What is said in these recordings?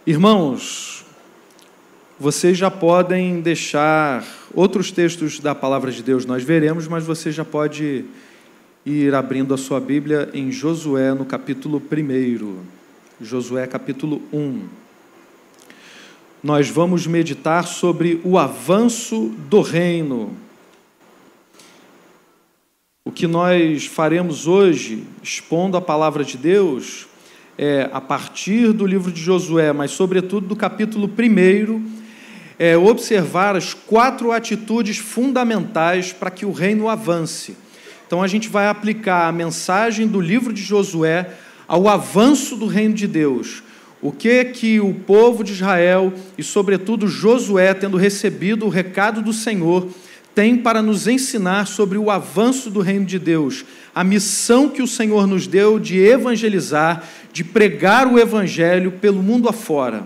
Irmãos, vocês já podem deixar outros textos da Palavra de Deus, nós veremos, mas você já pode ir abrindo a sua Bíblia em Josué, no capítulo 1. Josué, capítulo 1. Nós vamos meditar sobre o avanço do reino. O que nós faremos hoje, expondo a Palavra de Deus, é, a partir do livro de Josué, mas sobretudo do capítulo 1, observar as 4 atitudes fundamentais para que o reino avance. Então a gente vai aplicar a mensagem do livro de Josué ao avanço do reino de Deus. O que o povo de Israel e sobretudo Josué, tendo recebido o recado do Senhor, tem para nos ensinar sobre o avanço do reino de Deus, a missão que o Senhor nos deu de evangelizar, de pregar o evangelho pelo mundo afora.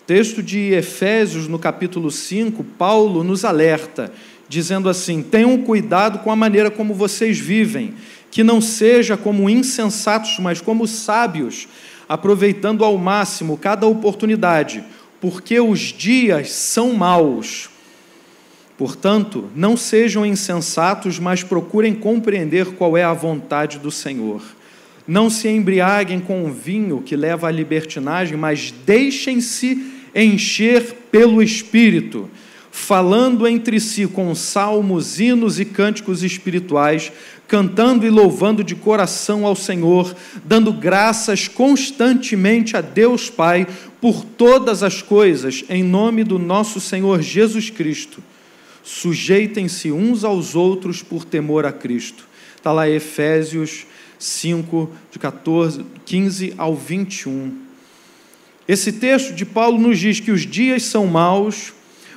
Texto de Efésios, no capítulo 5, Paulo nos alerta, dizendo assim: tenham cuidado com a maneira como vocês vivem, que não seja como insensatos, mas como sábios, aproveitando ao máximo cada oportunidade, porque os dias são maus. Portanto, não sejam insensatos, mas procurem compreender qual é a vontade do Senhor. Não se embriaguem com o vinho que leva à libertinagem, mas deixem-se encher pelo Espírito, falando entre si com salmos, hinos e cânticos espirituais, cantando e louvando de coração ao Senhor, dando graças constantemente a Deus Pai por todas as coisas, em nome do nosso Senhor Jesus Cristo. Sujeitem-se uns aos outros por temor a Cristo. Está lá Efésios 5, de 15 ao 21. Esse texto de Paulo nos diz que os dias são maus,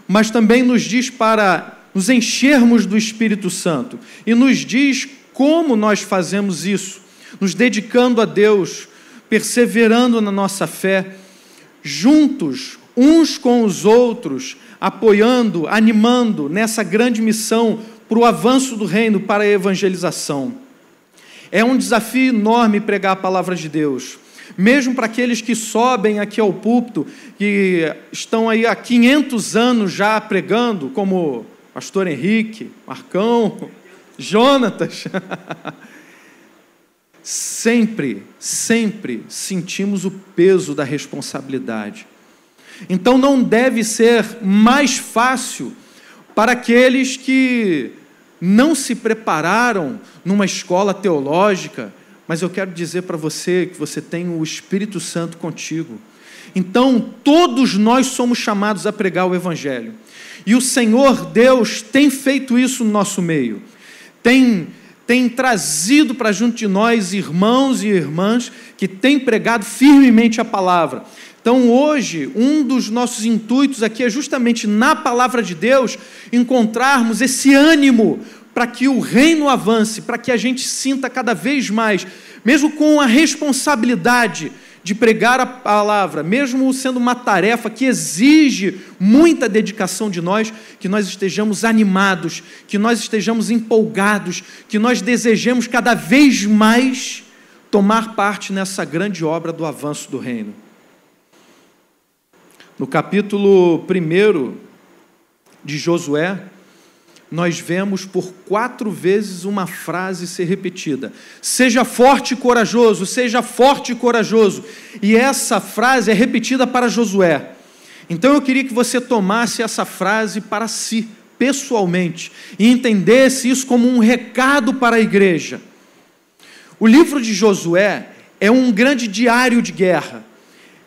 mas também nos diz para nos enchermos do Espírito Santo. E nos diz como nós fazemos isso, nos dedicando a Deus, perseverando na nossa fé, juntos, uns com os outros, apoiando, animando nessa grande missão para o avanço do reino, para a evangelização. É um desafio enorme pregar a palavra de Deus, mesmo para aqueles que sobem aqui ao púlpito, que estão aí há 500 anos já pregando, como pastor Henrique, Marcão, Jonatas. Sempre sentimos o peso da responsabilidade. Então não deve ser mais fácil para aqueles que não se prepararam numa escola teológica, mas eu quero dizer para você que você tem o Espírito Santo contigo. Então todos nós somos chamados a pregar o Evangelho. E o Senhor Deus tem feito isso no nosso meio. Tem trazido para junto de nós irmãos e irmãs que têm pregado firmemente a palavra. Então hoje, um dos nossos intuitos aqui é justamente na palavra de Deus encontrarmos esse ânimo para que o reino avance, para que a gente sinta cada vez mais, mesmo com a responsabilidade de pregar a palavra, mesmo sendo uma tarefa que exige muita dedicação de nós, que nós estejamos animados, que nós estejamos empolgados, que nós desejemos cada vez mais tomar parte nessa grande obra do avanço do reino. No capítulo 1 de Josué, nós vemos por 4 vezes uma frase ser repetida: seja forte e corajoso, seja forte e corajoso. E essa frase é repetida para Josué. Então eu queria que você tomasse essa frase para si, pessoalmente, e entendesse isso como um recado para a igreja. O livro de Josué é um grande diário de guerra.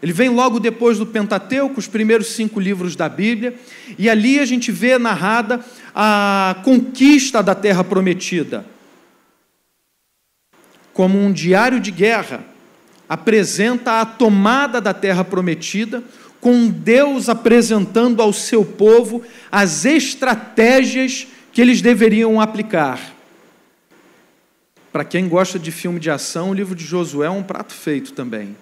Ele vem logo depois do Pentateuco, os primeiros 5 livros da Bíblia, e ali a gente vê narrada a conquista da terra prometida. Como um diário de guerra, apresenta a tomada da terra prometida, com Deus apresentando ao seu povo as estratégias que eles deveriam aplicar. Para quem gosta de filme de ação, o livro de Josué é um prato feito também.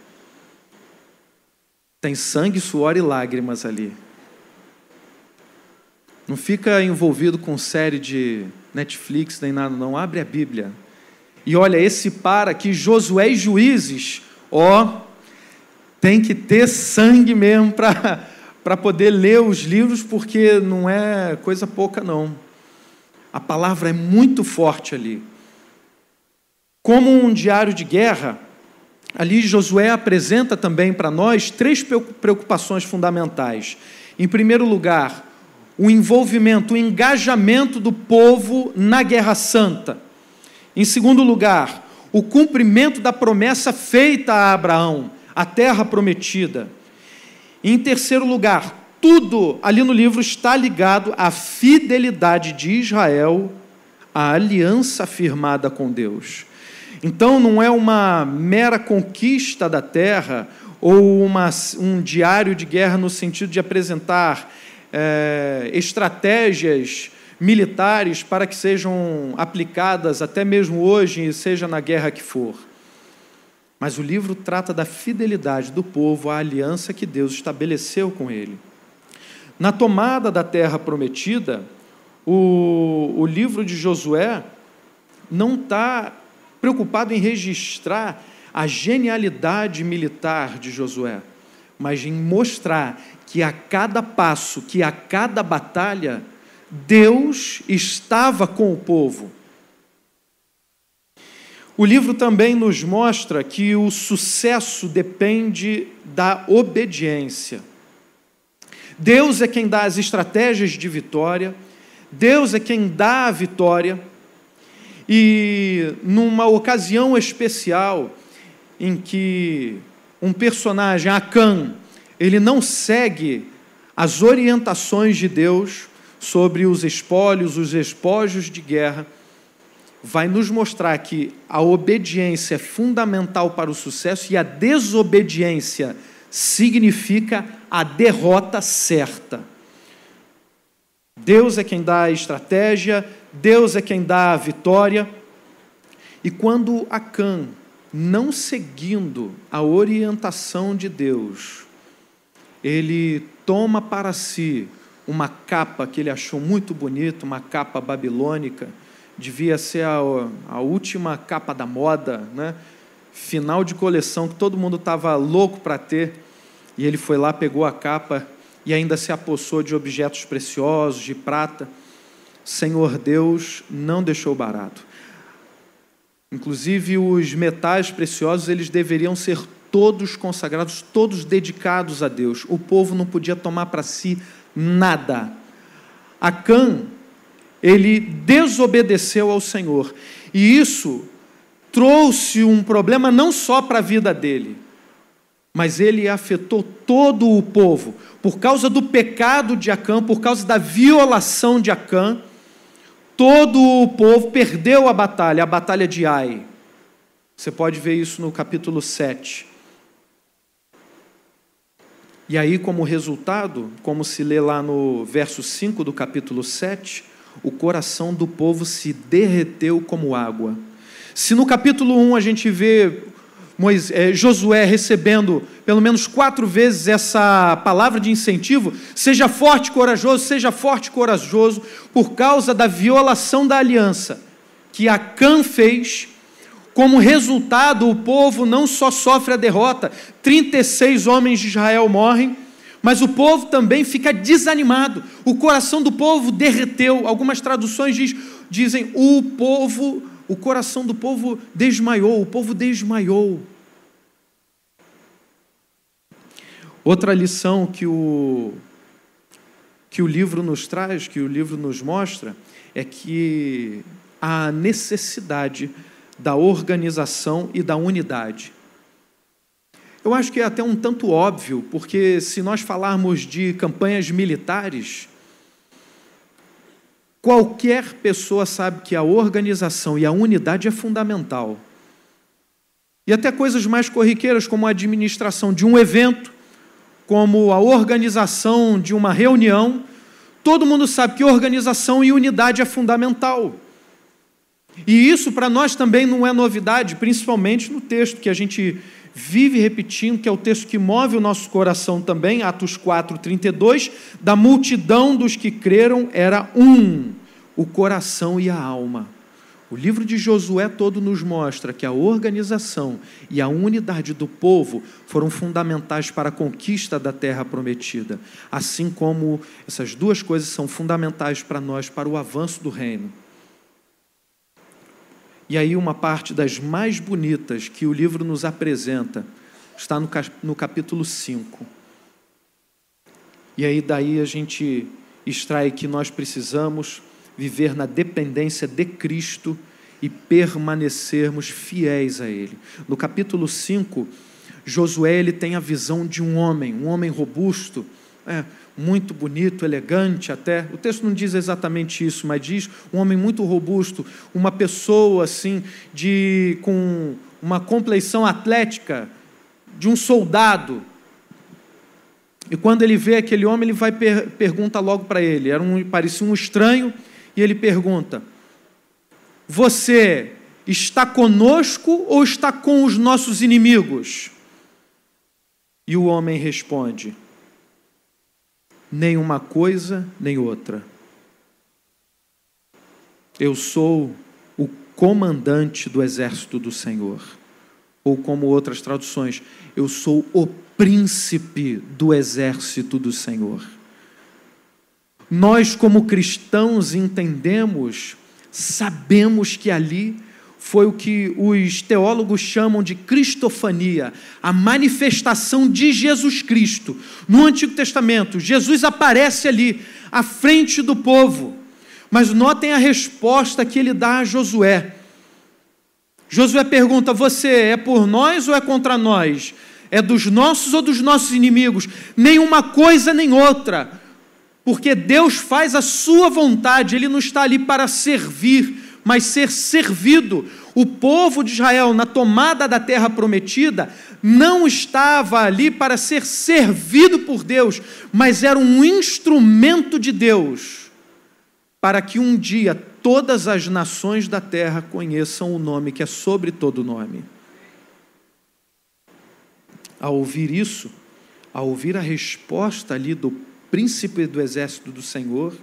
Tem sangue, suor e lágrimas ali. Não fica envolvido com série de Netflix nem nada, não. Abre a Bíblia. E olha, esse para aqui, Josué e Juízes, Tem que ter sangue mesmo para poder ler os livros, porque não é coisa pouca, não. A palavra é muito forte ali. Como um diário de guerra, ali Josué apresenta também para nós 3 preocupações fundamentais. Em primeiro lugar, o envolvimento, o engajamento do povo na guerra santa. Em segundo lugar, o cumprimento da promessa feita a Abraão, a terra prometida. Em terceiro lugar, tudo ali no livro está ligado à fidelidade de Israel, à aliança firmada com Deus. Então, não é uma mera conquista da terra ou um diário de guerra no sentido de apresentar estratégias militares para que sejam aplicadas até mesmo hoje, seja na guerra que for. Mas o livro trata da fidelidade do povo à aliança que Deus estabeleceu com ele. Na tomada da terra prometida, o livro de Josué não está preocupado em registrar a genialidade militar de Josué, mas em mostrar que a cada passo, que a cada batalha, Deus estava com o povo. O livro também nos mostra que o sucesso depende da obediência. Deus é quem dá as estratégias de vitória, Deus é quem dá a vitória, e numa ocasião especial em que um personagem, Acã, ele não segue as orientações de Deus sobre os espólios, os despojos de guerra, vai nos mostrar que a obediência é fundamental para o sucesso e a desobediência significa a derrota certa. Deus é quem dá a estratégia, Deus é quem dá a vitória. E quando Acã, não seguindo a orientação de Deus, ele toma para si uma capa que ele achou muito bonita, uma capa babilônica, devia ser a última capa da moda, né? Final de coleção, que todo mundo estava louco para ter, e ele foi lá, pegou a capa e ainda se apossou de objetos preciosos, de prata. Senhor Deus não deixou barato. Inclusive os metais preciosos, eles deveriam ser todos consagrados, todos dedicados a Deus. O povo não podia tomar para si nada. Acã, ele desobedeceu ao Senhor, e isso trouxe um problema não só para a vida dele, mas ele afetou todo o povo. Por causa do pecado de Acã, por causa da violação de Acã, todo o povo perdeu a batalha de Ai. Você pode ver isso no capítulo 7. E aí, como resultado, como se lê lá no verso 5 do capítulo 7, o coração do povo se derreteu como água. Se no capítulo 1 a gente vê Josué recebendo pelo menos 4 vezes essa palavra de incentivo, seja forte e corajoso, por causa da violação da aliança que Acã fez. Como resultado, o povo não só sofre a derrota, 36 homens de Israel morrem, mas o povo também fica desanimado, o coração do povo derreteu. Algumas traduções dizem o coração do povo desmaiou, o povo desmaiou. Outra lição que o livro nos traz, que o livro nos mostra, é que a necessidade da organização e da unidade. Eu acho que é até um tanto óbvio, porque se nós falarmos de campanhas militares, qualquer pessoa sabe que a organização e a unidade é fundamental. E até coisas mais corriqueiras, como a administração de um evento, como a organização de uma reunião, todo mundo sabe que organização e unidade é fundamental. E isso para nós também não é novidade, principalmente no texto que a gente vive repetindo, que é o texto que move o nosso coração também, Atos 4:32, da multidão dos que creram era um, o coração e a alma. O livro de Josué todo nos mostra que a organização e a unidade do povo foram fundamentais para a conquista da terra prometida, assim como essas duas coisas são fundamentais para nós, para o avanço do reino. E aí uma parte das mais bonitas que o livro nos apresenta está no capítulo 5. E aí daí a gente extrai que nós precisamos viver na dependência de Cristo e permanecermos fiéis a Ele. No capítulo 5, Josué ele tem a visão de um homem robusto, muito bonito, elegante até. O texto não diz exatamente isso, mas diz um homem muito robusto, uma pessoa assim, com uma compleição atlética, de um soldado. E quando ele vê aquele homem, ele vai pergunta logo para ele. Parecia um estranho, e ele pergunta: você está conosco ou está com os nossos inimigos? E o homem responde: nem uma coisa, nem outra. Eu sou o comandante do exército do Senhor. Ou como outras traduções, eu sou o príncipe do exército do Senhor. Nós, como cristãos, entendemos, sabemos que ali foi o que os teólogos chamam de cristofania, a manifestação de Jesus Cristo. No Antigo Testamento, Jesus aparece ali, à frente do povo. Mas notem a resposta que ele dá a Josué. Josué pergunta: você é por nós ou é contra nós? É dos nossos ou dos nossos inimigos? Nenhuma coisa nem outra. Porque Deus faz a sua vontade, Ele não está ali para servir, mas ser servido. O povo de Israel, na tomada da terra prometida, não estava ali para ser servido por Deus, mas era um instrumento de Deus, para que um dia todas as nações da terra conheçam o nome que é sobre todo nome. Ao ouvir isso, ao ouvir a resposta ali do príncipe do exército do Senhor,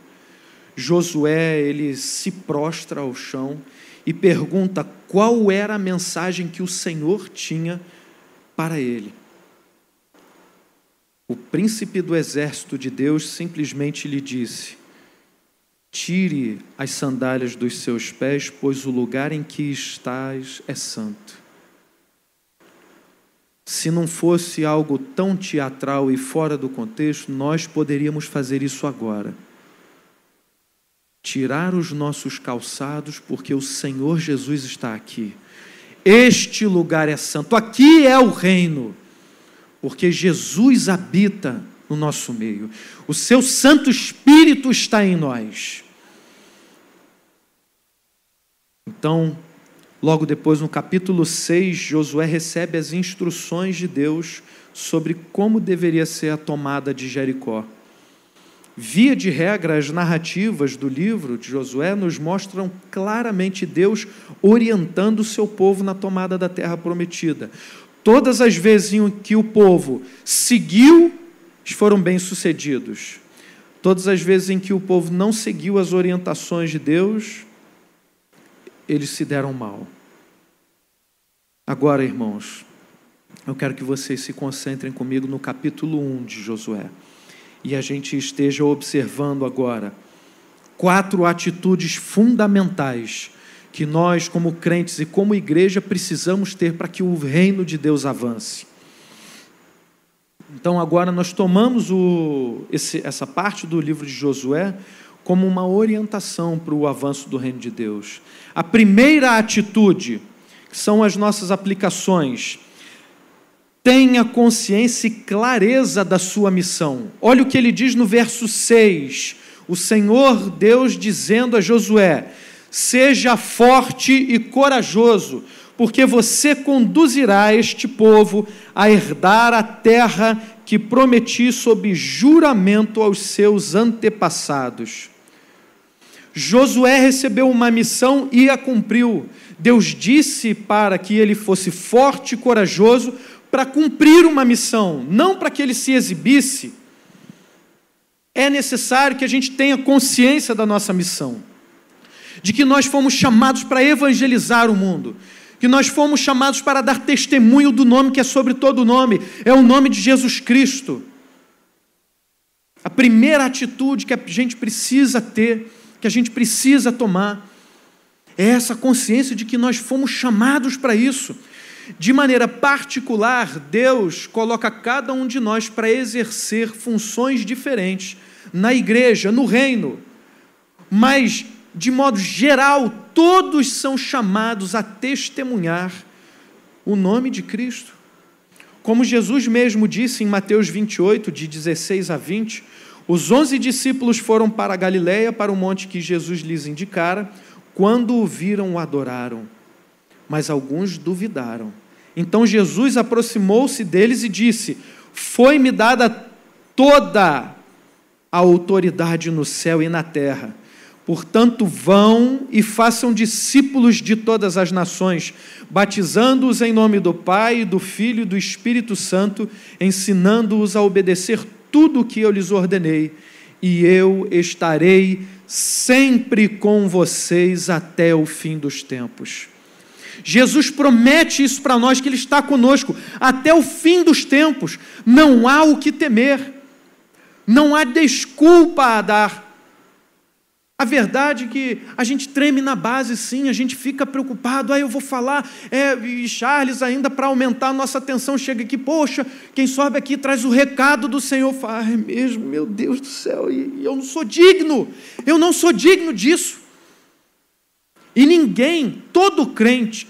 Josué, ele se prostra ao chão e pergunta qual era a mensagem que o Senhor tinha para ele. O príncipe do exército de Deus simplesmente lhe disse: tire as sandálias dos seus pés, pois o lugar em que estás é santo. Se não fosse algo tão teatral e fora do contexto, nós poderíamos fazer isso agora. Tirar os nossos calçados, porque o Senhor Jesus está aqui. Este lugar é santo, aqui é o reino, porque Jesus habita no nosso meio. O seu Santo Espírito está em nós. Então, logo depois, no capítulo 6, Josué recebe as instruções de Deus sobre como deveria ser a tomada de Jericó. Via de regra, as narrativas do livro de Josué nos mostram claramente Deus orientando o seu povo na tomada da terra prometida. Todas as vezes em que o povo seguiu, eles foram bem-sucedidos. Todas as vezes em que o povo não seguiu as orientações de Deus, eles se deram mal. Agora, irmãos, eu quero que vocês se concentrem comigo no capítulo 1 de Josué. E a gente esteja observando agora 4 atitudes fundamentais que nós, como crentes e como igreja, precisamos ter para que o reino de Deus avance. Então, agora nós tomamos essa parte do livro de Josué como uma orientação para o avanço do reino de Deus. A primeira atitude, que são as nossas aplicações: tenha consciência e clareza da sua missão. Olha o que ele diz no verso 6, o Senhor Deus dizendo a Josué: seja forte e corajoso, porque você conduzirá este povo a herdar a terra que prometi sob juramento aos seus antepassados. Josué recebeu uma missão e a cumpriu. Deus disse para que ele fosse forte e corajoso para cumprir uma missão, não para que ele se exibisse. É necessário que a gente tenha consciência da nossa missão. de que nós fomos chamados para evangelizar o mundo, que nós fomos chamados para dar testemunho do nome que é sobre todo nome, é o nome de Jesus Cristo. A primeira atitude que a gente precisa ter, que a gente precisa tomar, é essa consciência de que nós fomos chamados para isso. De maneira particular, Deus coloca cada um de nós para exercer funções diferentes na igreja, no reino, mas, de modo geral, todos são chamados a testemunhar o nome de Cristo. Como Jesus mesmo disse em Mateus 28, de 16 a 20, os 11 discípulos foram para a Galileia, para o monte que Jesus lhes indicara. Quando o viram, o adoraram, mas alguns duvidaram. Então Jesus aproximou-se deles e disse: foi-me dada toda a autoridade no céu e na terra. Portanto, vão e façam discípulos de todas as nações, batizando-os em nome do Pai, do Filho e do Espírito Santo, ensinando-os a obedecer tudo o que eu lhes ordenei, e eu estarei sempre com vocês até o fim dos tempos. Jesus promete isso para nós, que Ele está conosco até o fim dos tempos. Não há o que temer, não há desculpa a dar. A verdade é que a gente treme na base, sim, a gente fica preocupado, eu vou falar, e Charles ainda para aumentar a nossa atenção, chega aqui, poxa, quem sobe aqui traz o recado do Senhor, fala, é mesmo, meu Deus do céu, e eu não sou digno disso. E ninguém, todo crente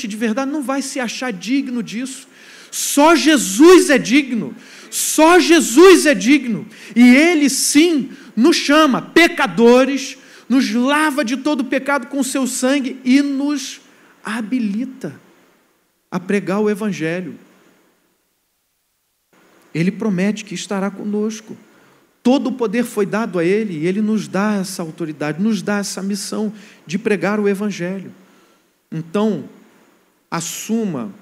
de verdade não vai se achar digno disso, só Jesus é digno, e Ele sim nos chama, pecadores, nos lava de todo pecado com o seu sangue e nos habilita a pregar o Evangelho. Ele promete que estará conosco. Todo o poder foi dado a Ele e Ele nos dá essa autoridade, nos dá essa missão de pregar o Evangelho. Então, assuma,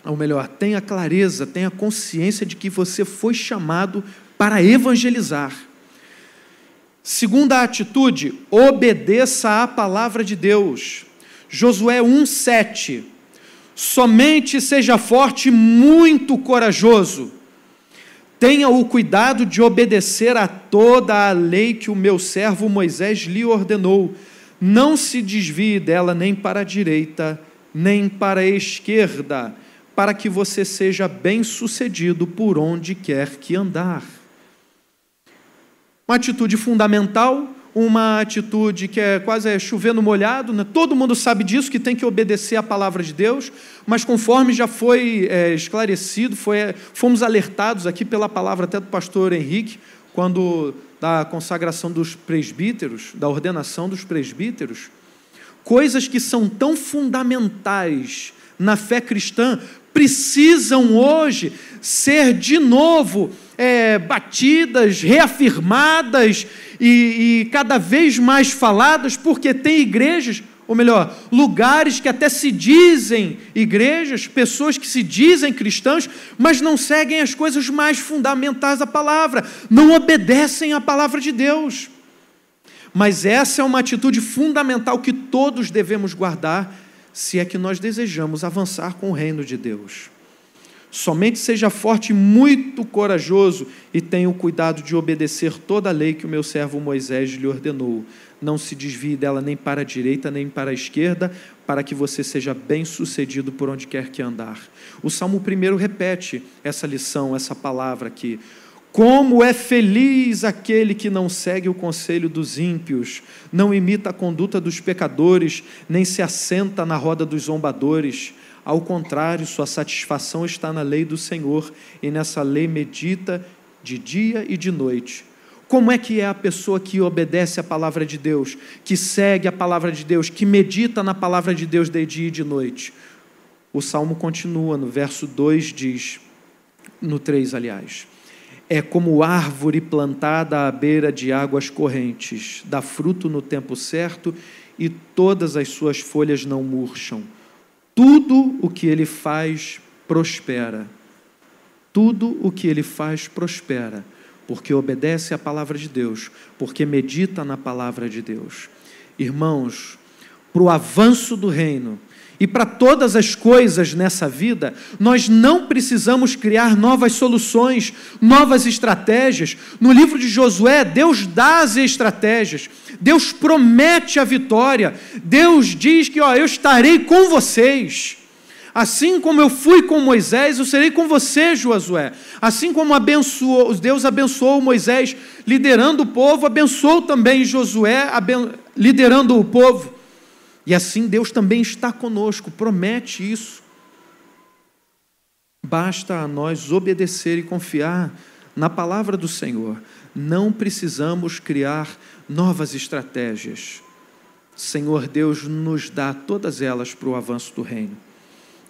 ou melhor, tenha clareza, tenha consciência de que você foi chamado para evangelizar. Segunda atitude, obedeça à palavra de Deus. Josué 1:7. Somente seja forte e muito corajoso. Tenha o cuidado de obedecer a toda a lei que o meu servo Moisés lhe ordenou. Não se desvie dela nem para a direita, nem para a esquerda, para que você seja bem-sucedido por onde quer que andar. Uma atitude fundamental, uma atitude que é quase chover no molhado, né? Todo mundo sabe disso, que tem que obedecer à palavra de Deus, mas conforme já foi esclarecido, fomos alertados aqui pela palavra até do pastor Henrique, quando da consagração dos presbíteros, da ordenação dos presbíteros, coisas que são tão fundamentais na fé cristã, precisam hoje ser de novo batidas, reafirmadas e cada vez mais faladas, porque tem igrejas, ou melhor, lugares que até se dizem igrejas, pessoas que se dizem cristãos, mas não seguem as coisas mais fundamentais da palavra, não obedecem à palavra de Deus. Mas essa é uma atitude fundamental que todos devemos guardar, se é que nós desejamos avançar com o reino de Deus. Somente seja forte e muito corajoso e tenha o cuidado de obedecer toda a lei que o meu servo Moisés lhe ordenou. Não se desvie dela nem para a direita nem para a esquerda, para que você seja bem-sucedido por onde quer que andar. O Salmo 1 repete essa lição, essa palavra aqui. Como é feliz aquele que não segue o conselho dos ímpios, não imita a conduta dos pecadores, nem se assenta na roda dos zombadores. Ao contrário, sua satisfação está na lei do Senhor, e nessa lei medita de dia e de noite. Como é que é a pessoa que obedece à palavra de Deus, que segue a palavra de Deus, que medita na palavra de Deus de dia e de noite? O Salmo continua, no verso 2 diz, no 3 aliás, é como árvore plantada à beira de águas correntes, dá fruto no tempo certo e todas as suas folhas não murcham. Tudo o que ele faz prospera. Tudo o que ele faz prospera, porque obedece à palavra de Deus, porque medita na palavra de Deus. Irmãos, para o avanço do reino e para todas as coisas nessa vida, nós não precisamos criar novas soluções, novas estratégias. No livro de Josué, Deus dá as estratégias, Deus promete a vitória, Deus diz que eu estarei com vocês. Assim como eu fui com Moisés, eu serei com você, Josué. Assim como Deus abençoou Moisés liderando o povo, abençoou também Josué liderando o povo. E assim Deus também está conosco, promete isso. Basta a nós obedecer e confiar na palavra do Senhor. Não precisamos criar novas estratégias. Senhor Deus nos dá todas elas para o avanço do reino.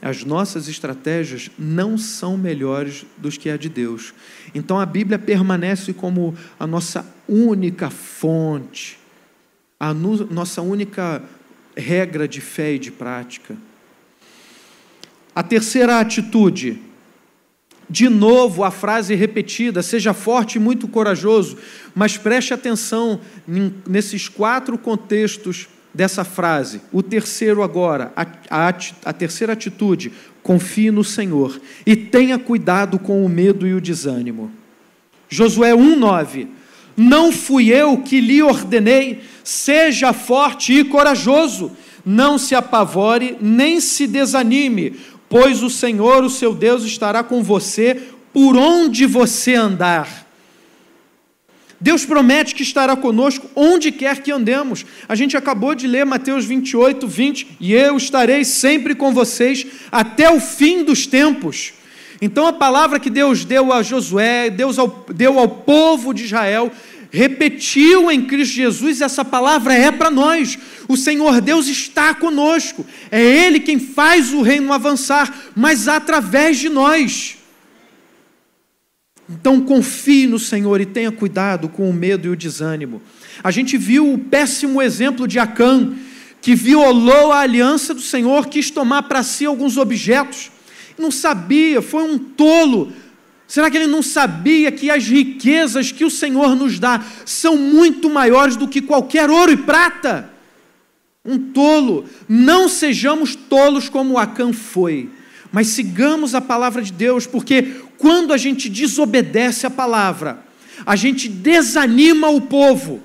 As nossas estratégias não são melhores do que a de Deus. Então a Bíblia permanece como a nossa única fonte, a nossa única regra de fé e de prática. A terceira atitude, de novo a frase repetida, seja forte e muito corajoso, mas preste atenção nesses 4 contextos dessa frase. O terceiro agora, a terceira atitude, confie no Senhor e tenha cuidado com o medo e o desânimo. Josué 1:9, não fui eu que lhe ordenei, seja forte e corajoso, não se apavore, nem se desanime, pois o Senhor, o seu Deus, estará com você por onde você andar. Deus promete que estará conosco onde quer que andemos. A gente acabou de ler Mateus 28:20, e eu estarei sempre com vocês até o fim dos tempos. Então a palavra que Deus deu a Josué, Deus deu ao povo de Israel, repetiu em Cristo Jesus, essa palavra é para nós. O Senhor Deus está conosco, é Ele quem faz o reino avançar, mas através de nós. Então confie no Senhor e tenha cuidado com o medo e o desânimo. A gente viu o péssimo exemplo de Acã, que violou a aliança do Senhor, quis tomar para si alguns objetos, não sabia, foi um tolo. Será que ele não sabia que as riquezas que o Senhor nos dá são muito maiores do que qualquer ouro e prata? Um tolo. Não sejamos tolos como Acã foi, mas sigamos a palavra de Deus, porque quando a gente desobedece a palavra, a gente desanima o povo.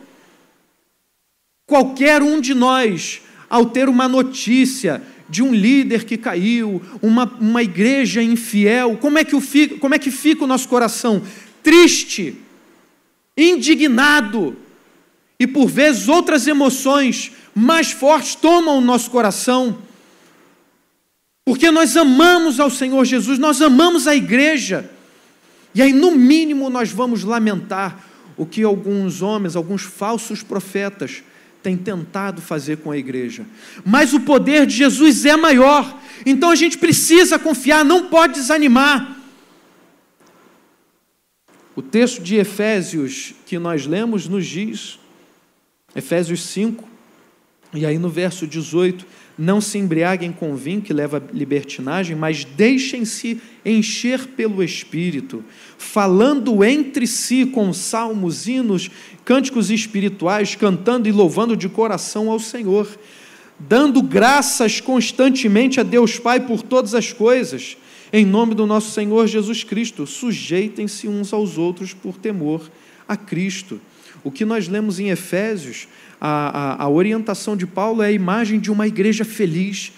Qualquer um de nós, ao ter uma notícia de um líder que caiu, uma igreja infiel, como é que fica o nosso coração? Triste, indignado, e por vezes outras emoções mais fortes tomam o nosso coração, porque nós amamos ao Senhor Jesus, nós amamos a igreja, e aí no mínimo nós vamos lamentar o que alguns homens, alguns falsos profetas têm tentado fazer com a igreja. Mas o poder de Jesus é maior, então a gente precisa confiar, não pode desanimar. O texto de Efésios que nós lemos nos diz, Efésios 5, e aí no verso 18, não se embriaguem com vinho que leva à libertinagem, mas deixem-se encher pelo Espírito, falando entre si com salmos, hinos, cânticos espirituais, cantando e louvando de coração ao Senhor, dando graças constantemente a Deus Pai por todas as coisas, em nome do nosso Senhor Jesus Cristo. Sujeitem-se uns aos outros por temor a Cristo. O que nós lemos em Efésios, a orientação de Paulo é a imagem de uma igreja feliz,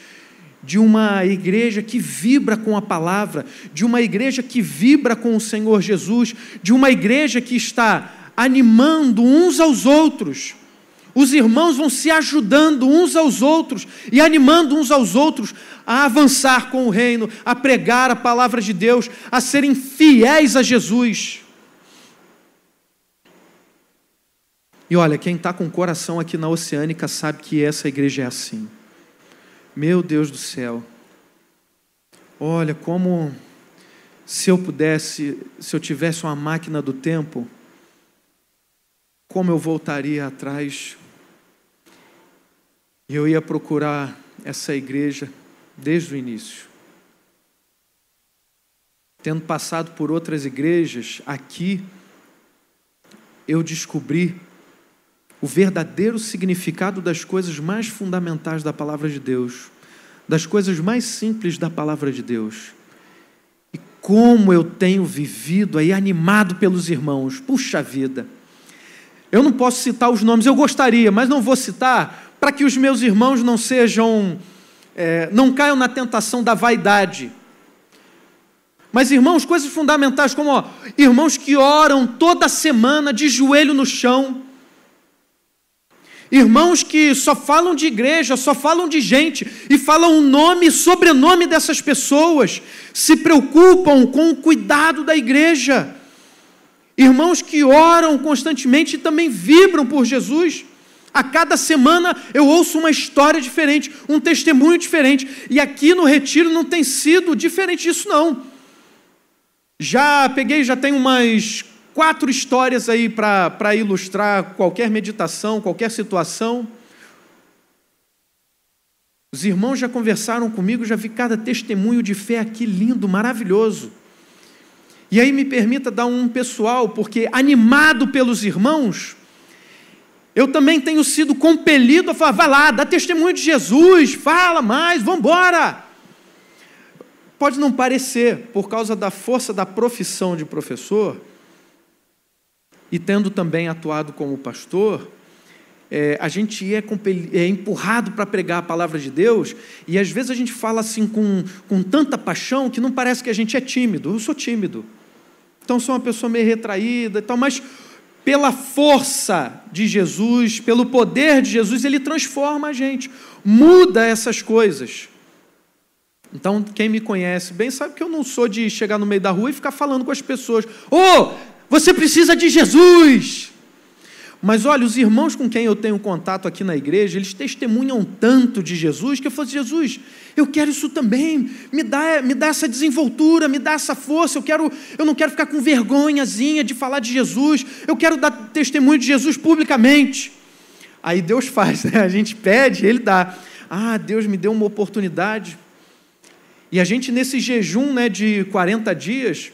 de uma igreja que vibra com a palavra, de uma igreja que vibra com o Senhor Jesus, de uma igreja que está animando uns aos outros. Os irmãos vão se ajudando uns aos outros e animando uns aos outros a avançar com o reino, a pregar a palavra de Deus, a serem fiéis a Jesus. E olha, quem está com o coração aqui na Oceânica sabe que essa igreja é assim. Meu Deus do céu. Olha, como se eu tivesse uma máquina do tempo, como eu voltaria atrás e eu ia procurar essa igreja desde o início. Tendo passado por outras igrejas, aqui eu descobri o verdadeiro significado das coisas mais fundamentais da palavra de Deus, das coisas mais simples da palavra de Deus. E como eu tenho vivido aí animado pelos irmãos, puxa vida. Eu não posso citar os nomes, eu gostaria, mas não vou citar, para que os meus irmãos não sejam, não caiam na tentação da vaidade. Mas irmãos, coisas fundamentais como, irmãos que oram toda semana de joelho no chão, irmãos que só falam de igreja, só falam de gente, e falam o nome e sobrenome dessas pessoas, se preocupam com o cuidado da igreja, irmãos que oram constantemente e também vibram por Jesus. A cada semana eu ouço uma história diferente, um testemunho diferente, e aqui no Retiro não tem sido diferente disso não. Já tenho umas 4 histórias aí para ilustrar qualquer meditação, qualquer situação. Os irmãos já conversaram comigo, já vi cada testemunho de fé aqui lindo, maravilhoso. E aí me permita dar um pessoal, porque animado pelos irmãos, eu também tenho sido compelido a falar, vai lá, dá testemunho de Jesus, fala mais, vamos embora. Pode não parecer, por causa da força da profissão de professor, e tendo também atuado como pastor, a gente é empurrado para pregar a palavra de Deus, e às vezes a gente fala assim com tanta paixão, que não parece que a gente é tímido. Eu sou tímido, então sou uma pessoa meio retraída e tal, mas pela força de Jesus, pelo poder de Jesus, Ele transforma a gente, muda essas coisas. Então, quem me conhece bem sabe que eu não sou de chegar no meio da rua e ficar falando com as pessoas, você precisa de Jesus. Mas olha, os irmãos com quem eu tenho contato aqui na igreja, eles testemunham tanto de Jesus, que eu falo, Jesus, eu quero isso também, me dá essa desenvoltura, me dá essa força, eu não quero ficar com vergonhazinha de falar de Jesus, eu quero dar testemunho de Jesus publicamente. Aí Deus faz, né? A gente pede, Ele dá. Deus me deu uma oportunidade. E a gente nesse jejum, né, de 40 dias,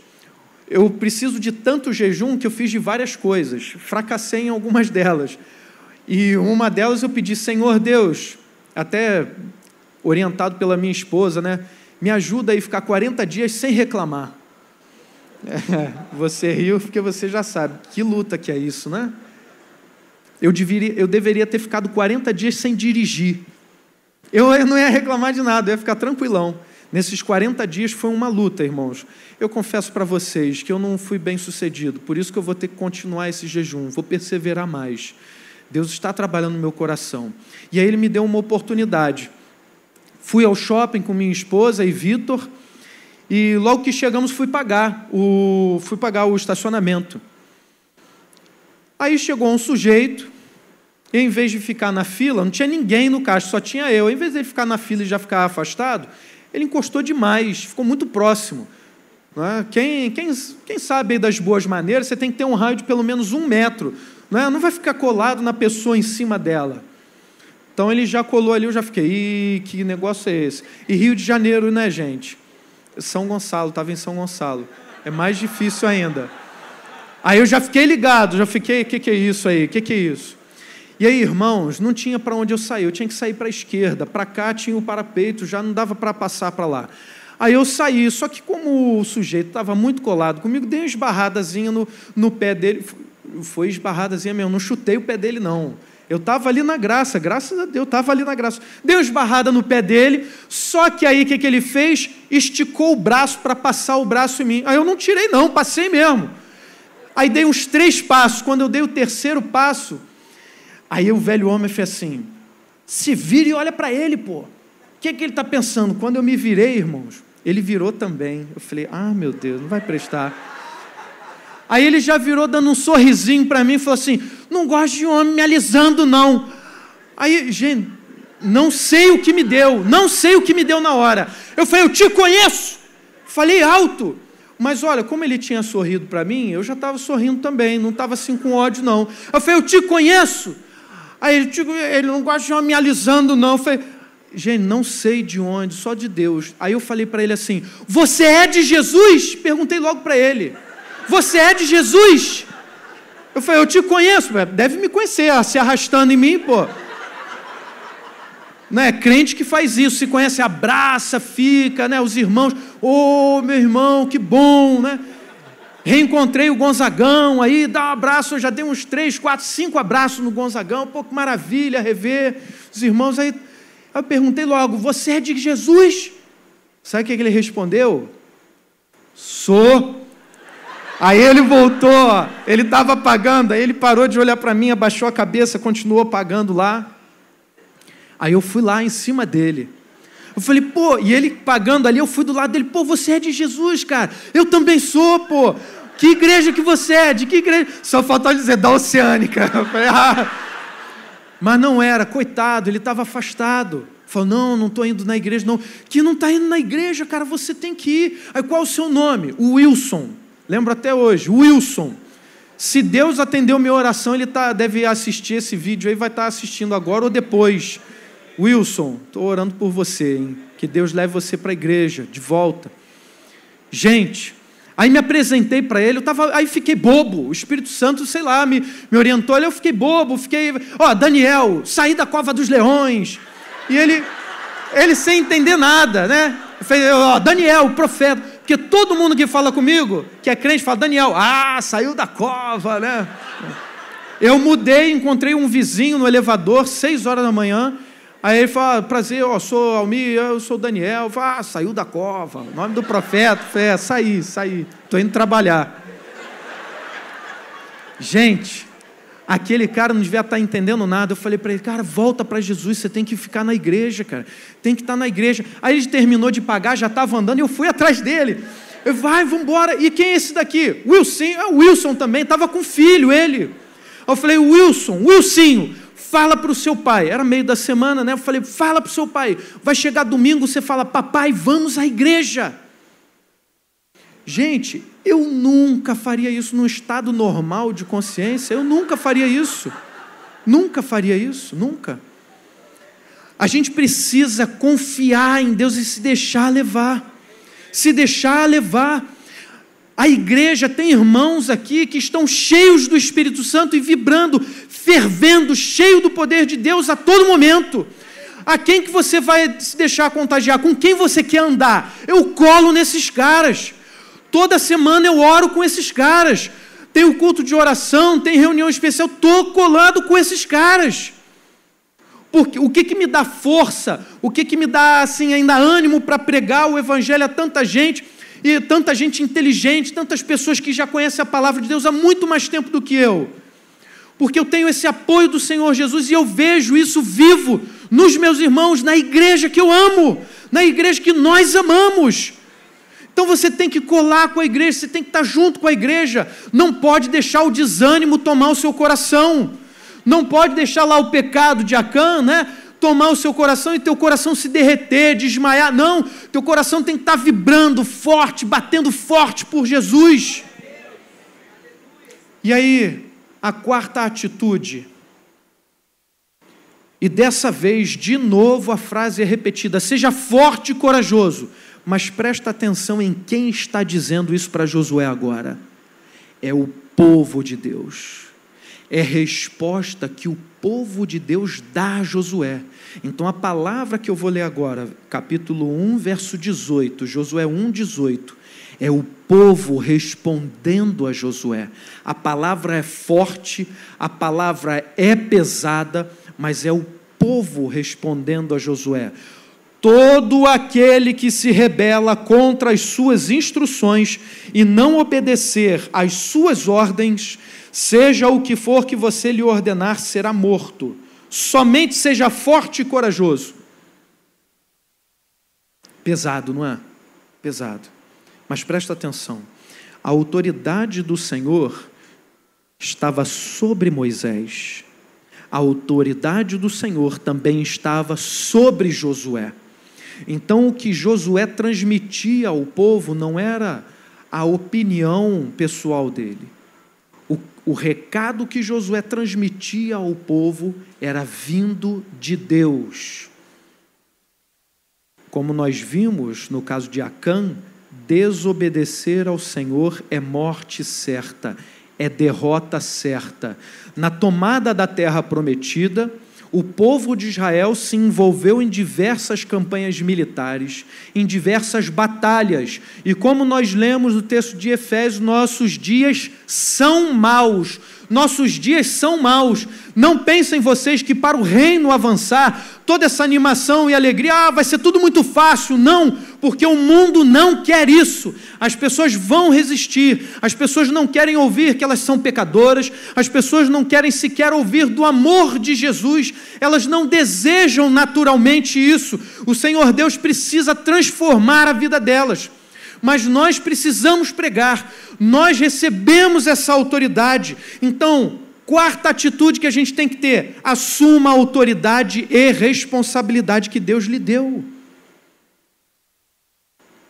eu preciso de tanto jejum que eu fiz de várias coisas, fracassei em algumas delas. E uma delas eu pedi, Senhor Deus, até orientado pela minha esposa, né, me ajuda aí a ficar 40 dias sem reclamar. Você riu porque você já sabe, que luta que é isso, né? Eu deveria ter ficado 40 dias sem dirigir. Eu não ia reclamar de nada, eu ia ficar tranquilão. Nesses 40 dias foi uma luta, irmãos. Eu confesso para vocês que eu não fui bem sucedido, por isso que eu vou ter que continuar esse jejum, vou perseverar mais. Deus está trabalhando no meu coração. E aí Ele me deu uma oportunidade. Fui ao shopping com minha esposa e Vitor, e logo que chegamos fui pagar o estacionamento. Aí chegou um sujeito, e em vez de ficar na fila, não tinha ninguém no caixa, só tinha eu. Em vez de ele ficar na fila e já ficar afastado, ele encostou demais, ficou muito próximo. Não é? Quem sabe aí das boas maneiras, você tem que ter um raio de pelo menos 1 metro. Não vai ficar colado na pessoa em cima dela. Então ele já colou ali, eu já fiquei, que negócio é esse? E Rio de Janeiro, né, gente? São Gonçalo, estava em São Gonçalo. É mais difícil ainda. Aí eu já fiquei ligado, o que é isso aí? O que é isso? E aí, irmãos, não tinha para onde eu sair, eu tinha que sair para a esquerda, para cá tinha o parapeito, já não dava para passar para lá. Aí eu saí, só que como o sujeito estava muito colado comigo, dei uma esbarradazinha no pé dele, foi esbarradazinha mesmo, não chutei o pé dele não, eu estava ali na graça, graças a Deus, estava ali na graça, dei uma esbarrada no pé dele, só que aí o que ele fez? Esticou o braço para passar o braço em mim, aí eu não tirei não, passei mesmo, aí dei uns 3 passos, quando eu dei o 3º passo, aí o velho homem fez assim, se vira e olha para ele, pô. O que ele está pensando? Quando eu me virei, irmãos, ele virou também. Eu falei, meu Deus, não vai prestar. Aí ele já virou dando um sorrisinho para mim e falou assim, não gosto de homem me alisando, não. Aí, gente, não sei o que me deu na hora. Eu falei, eu te conheço. Falei alto. Mas olha, como ele tinha sorrido para mim, eu já estava sorrindo também, não estava assim com ódio, não. Eu falei, eu te conheço. Aí ele não gosta de homem me alisando, não. Eu falei, gente, não sei de onde, só de Deus. Aí eu falei para ele assim, você é de Jesus? Perguntei logo para ele, você é de Jesus? Eu falei, eu te conheço, deve me conhecer, se arrastando em mim, pô. Não é crente que faz isso, se conhece, abraça, fica, né? Os irmãos, meu irmão, que bom, né? Reencontrei o Gonzagão aí, dá um abraço, eu já dei uns 3, 4, 5 abraços no Gonzagão, pô, que maravilha rever os irmãos aí. Eu perguntei logo, você é de Jesus? Sabe o que ele respondeu? Sou. Aí ele voltou, ele estava pagando, aí ele parou de olhar para mim, abaixou a cabeça, continuou pagando lá. Aí eu fui lá em cima dele. Eu falei, pô, e ele pagando ali, eu fui do lado dele, pô, você é de Jesus, cara. Eu também sou, pô. Que igreja que você é? De que igreja? Só faltou dizer, da Oceânica. Eu falei, Mas não era, coitado, ele estava afastado. Falou, não estou indo na igreja, não. Que não está indo na igreja, cara, você tem que ir. Aí qual é o seu nome? O Wilson. Lembro até hoje, Wilson. Se Deus atendeu minha oração, ele deve assistir esse vídeo aí, vai estar assistindo agora ou depois. Wilson, estou orando por você, hein? Que Deus leve você para a igreja, de volta. Gente, aí me apresentei para ele, aí fiquei bobo, o Espírito Santo, sei lá, me orientou, eu fiquei bobo, Daniel, saí da cova dos leões, e ele sem entender nada, né? Eu falei, Daniel, o profeta, porque todo mundo que fala comigo, que é crente, fala, Daniel, saiu da cova, né? Eu mudei, encontrei um vizinho no elevador, 6 horas da manhã, aí ele fala, prazer, sou Almir, eu sou Daniel, saiu da cova, nome do profeta, saí, estou indo trabalhar. Gente, aquele cara não devia estar entendendo nada, eu falei para ele, cara, volta para Jesus, você tem que ficar na igreja, cara, tem que estar na igreja. Aí ele terminou de pagar, já estava andando, e eu fui atrás dele, vamos embora, e quem é esse daqui? Wilson também, estava com filho, ele. Eu falei, Wilsinho, fala para o seu pai, era meio da semana, né? Eu falei, fala para o seu pai, vai chegar domingo, você fala, papai, vamos à igreja. Gente, eu nunca faria isso num estado normal de consciência, eu nunca faria isso, nunca. A gente precisa confiar em Deus e se deixar levar. A igreja tem irmãos aqui que estão cheios do Espírito Santo e vibrando, fervendo, cheio do poder de Deus a todo momento. A quem que você vai se deixar contagiar? Com quem você quer andar? Eu colo nesses caras. Toda semana eu oro com esses caras. Tem o culto de oração, tem reunião especial, estou colado com esses caras. Porque o que me dá força? O que me dá assim, ainda ânimo para pregar o evangelho a tanta gente? E tanta gente inteligente, tantas pessoas que já conhecem a palavra de Deus há muito mais tempo do que eu. Porque eu tenho esse apoio do Senhor Jesus e eu vejo isso vivo nos meus irmãos, na igreja que eu amo, na igreja que nós amamos. Então você tem que colar com a igreja, você tem que estar junto com a igreja. Não pode deixar o desânimo tomar o seu coração. Não pode deixar lá o pecado de Acã, né? Tomar o seu coração e teu coração se derreter, desmaiar. Não, teu coração tem que estar vibrando forte, batendo forte por Jesus. E aí, a quarta atitude. E dessa vez, de novo, a frase é repetida. Seja forte e corajoso. Mas presta atenção em quem está dizendo isso para Josué agora. É o povo de Deus. É a resposta que o povo de Deus dá a Josué. Então a palavra que eu vou ler agora, capítulo 1, verso 18, Josué 1, 18, é o povo respondendo a Josué. A palavra é forte, a palavra é pesada, mas é o povo respondendo a Josué. Todo aquele que se rebela contra as suas instruções e não obedecer às suas ordens, seja o que for que você lhe ordenar, será morto. Somente seja forte e corajoso. Pesado, não é? Pesado. Mas presta atenção. A autoridade do Senhor estava sobre Moisés. A autoridade do Senhor também estava sobre Josué. Então, o que Josué transmitia ao povo não era a opinião pessoal dele. O recado que Josué transmitia ao povo era vindo de Deus. Como nós vimos no caso de Acã, desobedecer ao Senhor é morte certa, é derrota certa. Na tomada da terra prometida, o povo de Israel se envolveu em diversas campanhas militares, em diversas batalhas. E como nós lemos no texto de Efésios, nossos dias são maus. Nossos dias são maus. Não pensem vocês que para o reino avançar, toda essa animação e alegria, vai ser tudo muito fácil. Não, porque o mundo não quer isso. As pessoas vão resistir. As pessoas não querem ouvir que elas são pecadoras. As pessoas não querem sequer ouvir do amor de Jesus. Elas não desejam naturalmente isso. O Senhor Deus precisa transformar a vida delas. Mas nós precisamos pregar, nós recebemos essa autoridade. Então, quarta atitude que a gente tem que ter: assuma a autoridade e responsabilidade que Deus lhe deu.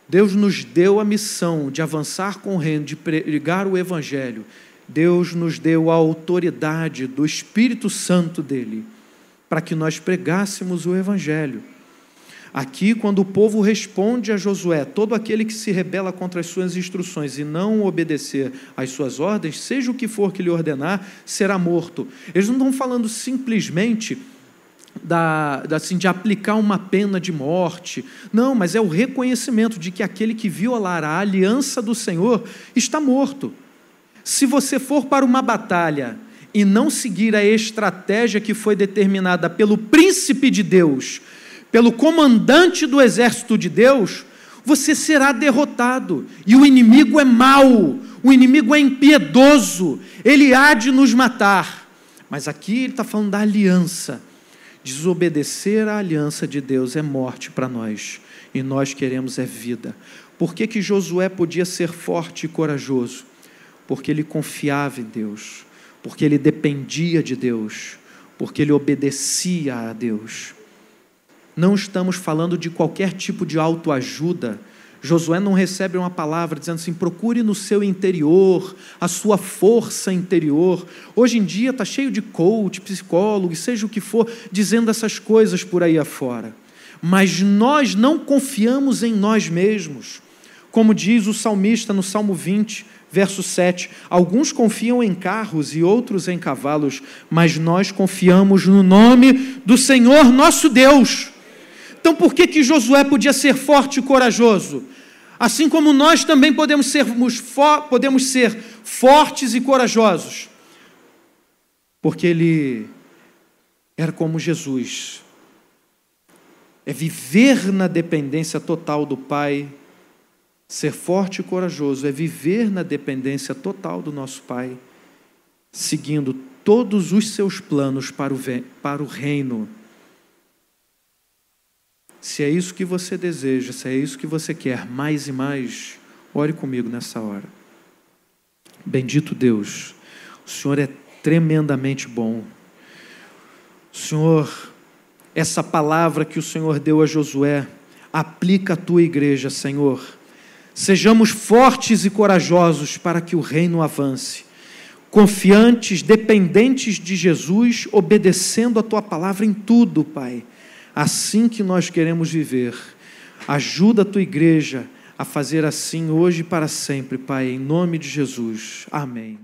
Deus nos deu a missão de avançar com o reino, de pregar o Evangelho. Deus nos deu a autoridade do Espírito Santo dele, para que nós pregássemos o Evangelho. Aqui, quando o povo responde a Josué, todo aquele que se rebela contra as suas instruções e não obedecer às suas ordens, seja o que for que lhe ordenar, será morto. Eles não estão falando simplesmente de aplicar uma pena de morte. Não, mas é o reconhecimento de que aquele que violar a aliança do Senhor está morto. Se você for para uma batalha e não seguir a estratégia que foi determinada pelo príncipe de Deus, pelo comandante do exército de Deus, você será derrotado. E o inimigo é mau, o inimigo é impiedoso, ele há de nos matar. Mas aqui ele está falando da aliança. Desobedecer à aliança de Deus é morte para nós, e nós queremos é vida. Por que Josué podia ser forte e corajoso? Porque ele confiava em Deus, porque ele dependia de Deus, porque ele obedecia a Deus. Não estamos falando de qualquer tipo de autoajuda. Josué não recebe uma palavra dizendo assim: procure no seu interior, a sua força interior. Hoje em dia está cheio de coach, psicólogo, seja o que for, dizendo essas coisas por aí afora. Mas nós não confiamos em nós mesmos. Como diz o salmista no Salmo 20, verso 7, alguns confiam em carros e outros em cavalos, mas nós confiamos no nome do Senhor nosso Deus. Então, por que Josué podia ser forte e corajoso? Assim como nós também podemos ser fortes e corajosos. Porque ele era como Jesus. É viver na dependência total do Pai. Ser forte e corajoso é viver na dependência total do nosso Pai, seguindo todos os seus planos para o reino. Se é isso que você deseja, se é isso que você quer, mais e mais, ore comigo nessa hora. Bendito Deus, o Senhor é tremendamente bom. Senhor, essa palavra que o Senhor deu a Josué, aplica à tua igreja, Senhor. Sejamos fortes e corajosos para que o reino avance. Confiantes, dependentes de Jesus, obedecendo a tua palavra em tudo, Pai. Assim que nós queremos viver. Ajuda a tua igreja a fazer assim hoje e para sempre, Pai, em nome de Jesus. Amém.